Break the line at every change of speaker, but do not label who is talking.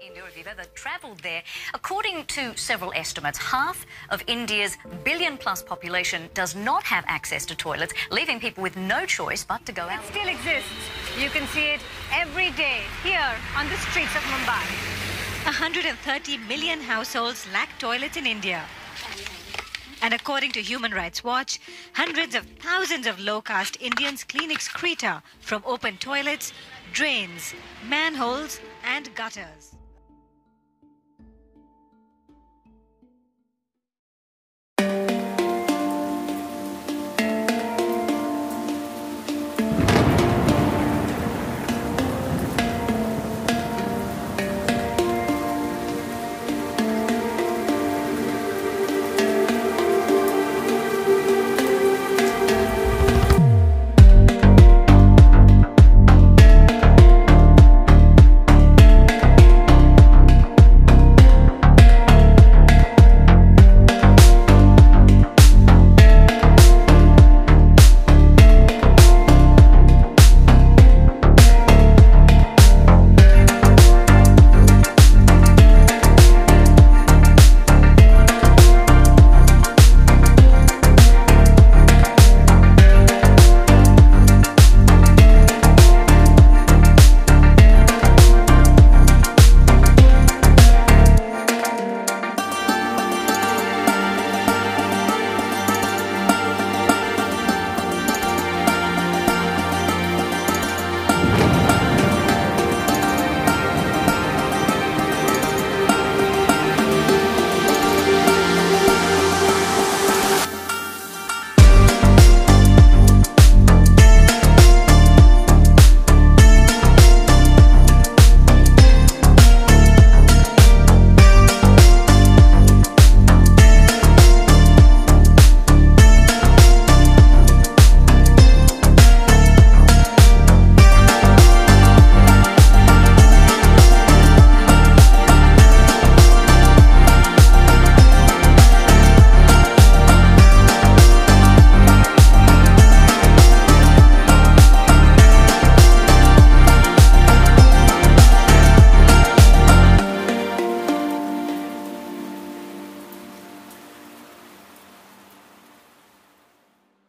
in India, if you've ever travelled there, according to several estimates, half of India's billion-plus population does not have access to toilets, leaving people with no choice but to go out.
It still exists. You can see it every day here on the streets of Mumbai.
130 million households lack toilets in India. And according to Human Rights Watch, hundreds of thousands of low-caste Indians clean excreta from open toilets, drains, manholes and gutters.